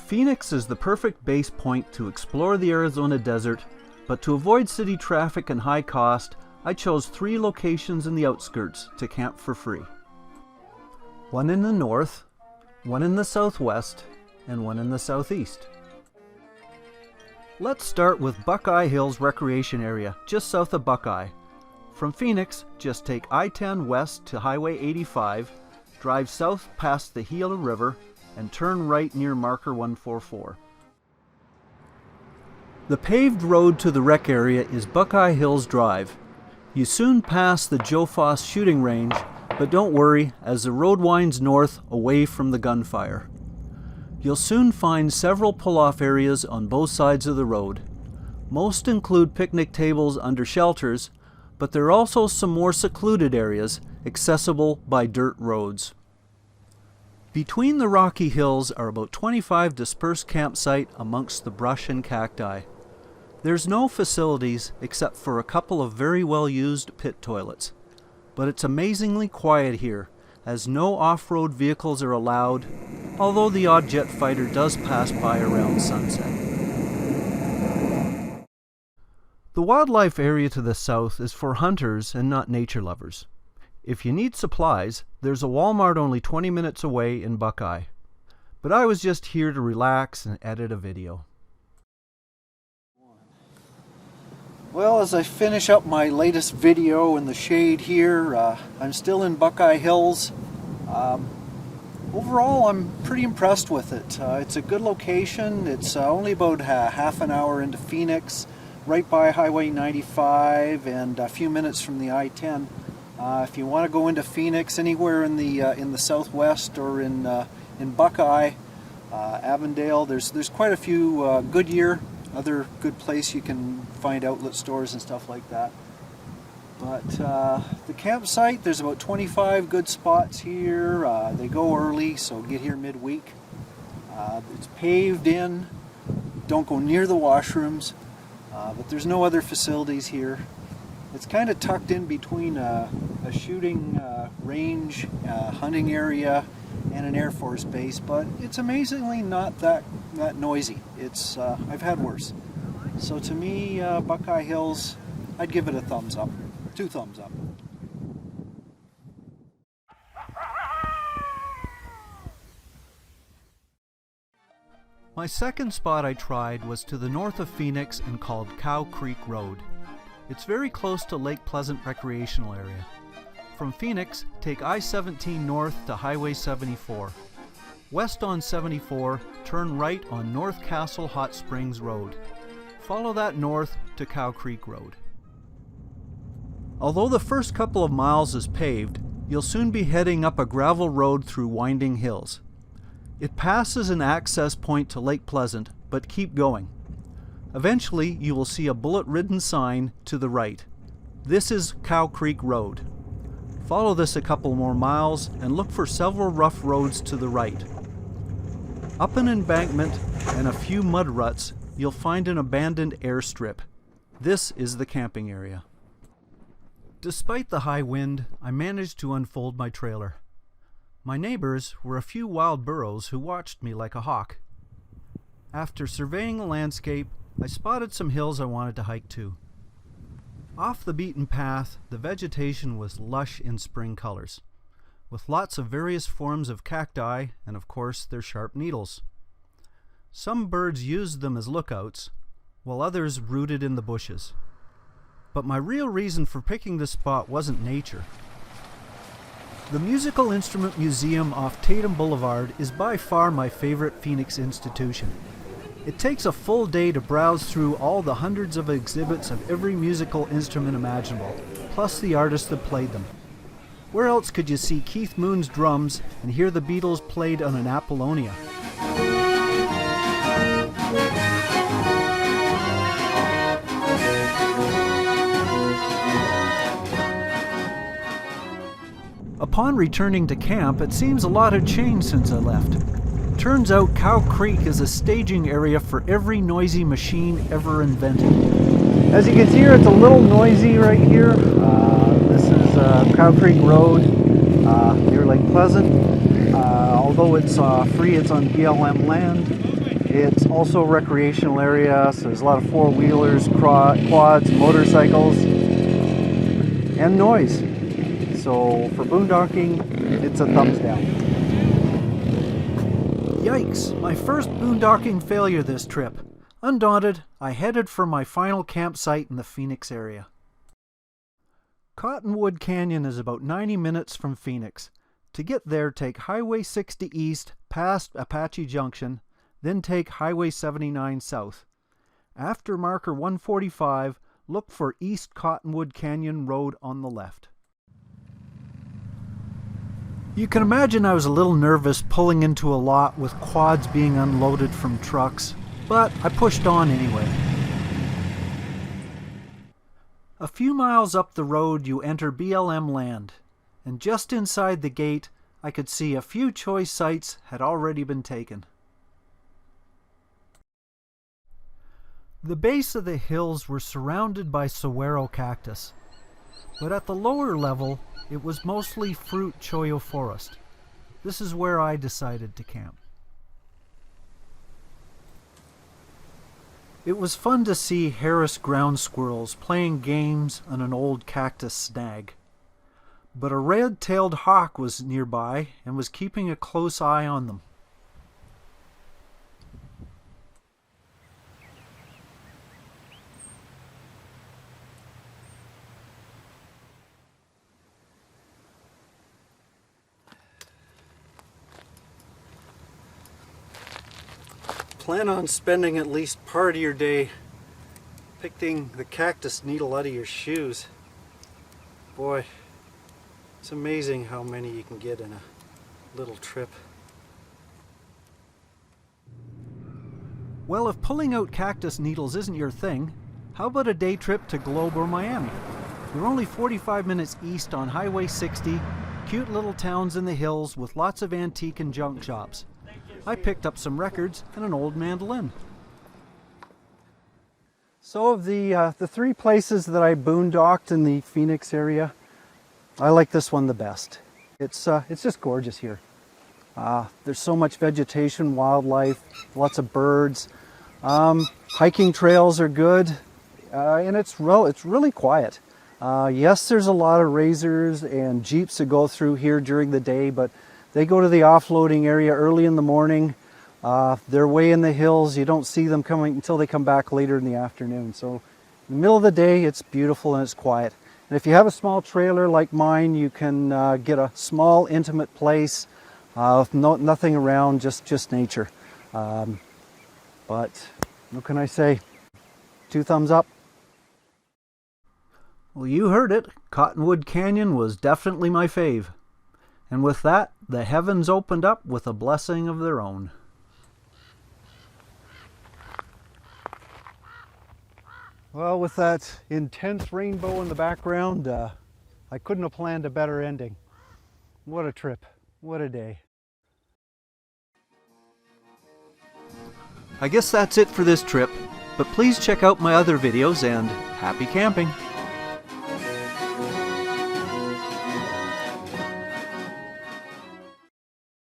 Phoenix is the perfect base point to explore the Arizona desert, but to avoid city traffic and high cost, I chose 3 locations in the outskirts to camp for free. One in the north, one in the southwest, and one in the southeast. Let's start with Buckeye Hills Recreation Area, just south of Buckeye. From Phoenix, just take I-10 west to Highway 85, drive south past the Gila River, and turn right near marker 144. The paved road to the rec area is Buckeye Hills Drive. You soon pass the Joe Foss shooting range, but don't worry as the road winds north away from the gunfire. You'll soon find several pull-off areas on both sides of the road. Most include picnic tables under shelters, but there are also some more secluded areas accessible by dirt roads. Between the rocky hills are about 25 dispersed campsites amongst the brush and cacti. There's no facilities except for a couple of very well-used pit toilets. But it's amazingly quiet here, as no off-road vehicles are allowed, although the odd jet fighter does pass by around sunset. The wildlife area to the south is for hunters and not nature lovers. If you need supplies, there's a Walmart only 20 minutes away in Buckeye. But I was just here to relax and edit a video. Well, as I finish up my latest video in the shade here, I'm still in Buckeye Hills. Overall, I'm pretty impressed with it. It's a good location. It's only about half an hour into Phoenix, right by Highway 95 and a few minutes from the I-10. If you want to go into Phoenix, anywhere in the southwest or in Buckeye, Avondale, there's quite a few. Goodyear, other good place you can find outlet stores and stuff like that. But the campsite, there's about 25 good spots here. They go early, so get here midweek. It's paved in. Don't go near the washrooms, but there's no other facilities here. It's kind of tucked in between a shooting range, hunting area, and an Air Force base, but it's amazingly not that noisy. It's I've had worse. So to me, Buckeye Hills, I'd give it a thumbs up, 2 thumbs up. My second spot I tried was to the north of Phoenix and called Cow Creek Road. It's very close to Lake Pleasant recreational area. From Phoenix, take I-17 north to Highway 74. West on 74, turn right on North Castle Hot Springs Road. Follow that north to Cow Creek Road. Although the first couple of miles is paved, you'll soon be heading up a gravel road through winding hills. It passes an access point to Lake Pleasant, but keep going. Eventually, you will see a bullet-ridden sign to the right. This is Cow Creek Road. Follow this a couple more miles and look for several rough roads to the right. Up an embankment and a few mud ruts, you'll find an abandoned airstrip. This is the camping area. Despite the high wind, I managed to unfold my trailer. My neighbors were a few wild burros who watched me like a hawk. After surveying the landscape, I spotted some hills I wanted to hike to. Off the beaten path, the vegetation was lush in spring colors, with lots of various forms of cacti and of course their sharp needles. Some birds used them as lookouts, while others rooted in the bushes. But my real reason for picking this spot wasn't nature. The Musical Instrument Museum off Tatum Boulevard is by far my favorite Phoenix institution. It takes a full day to browse through all the hundreds of exhibits of every musical instrument imaginable, plus the artists that played them. Where else could you see Keith Moon's drums and hear the Beatles played on an Apollonia? Upon returning to camp, it seems a lot had changed since I left. Turns out Cow Creek is a staging area for every noisy machine ever invented. As you can see here, it's a little noisy right here. This is Cow Creek Road near Lake Pleasant. Although it's free, it's on BLM land. It's also a recreational area, so there's a lot of four-wheelers, quads, motorcycles, and noise. So for boondocking, it's a thumbs down. Yikes, my first boondocking failure this trip. Undaunted, I headed for my final campsite in the Phoenix area. Cottonwood Canyon is about 90 minutes from Phoenix. To get there, take Highway 60 east past Apache Junction, then take Highway 79 south. After marker 145, look for East Cottonwood Canyon Road on the left. You can imagine I was a little nervous pulling into a lot with quads being unloaded from trucks, but I pushed on anyway. A few miles up the road you enter BLM land, and just inside the gate I could see a few choice sites had already been taken. The base of the hills were surrounded by saguaro cactus, but at the lower level it was mostly fruit cholla forest. This is where I decided to camp. It was fun to see Harris ground squirrels playing games on an old cactus snag. But a red-tailed hawk was nearby and was keeping a close eye on them. Plan on spending at least part of your day picking the cactus needle out of your shoes. Boy, it's amazing how many you can get in a little trip. Well, if pulling out cactus needles isn't your thing, how about a day trip to Globe or Miami? We're only 45 minutes east on Highway 60, cute little towns in the hills with lots of antique and junk shops. I picked up some records and an old mandolin. So of the three places that I boondocked in the Phoenix area, I like this one the best. It's just gorgeous here. There's so much vegetation, wildlife, lots of birds. Hiking trails are good, and it's really quiet. Yes, there's a lot of razors and jeeps that go through here during the day, but they go to the offloading area early in the morning. They're way in the hills. You don't see them coming until they come back later in the afternoon. So in the middle of the day, it's beautiful and it's quiet. And if you have a small trailer like mine, you can get a small, intimate place with nothing around, just nature. But what can I say? 2 thumbs up. Well, you heard it. Cottonwood Canyon was definitely my fave. And with that, the heavens opened up with a blessing of their own. Well, with that intense rainbow in the background, I couldn't have planned a better ending. What a trip. What a day. I guess that's it for this trip, but please check out my other videos and happy camping!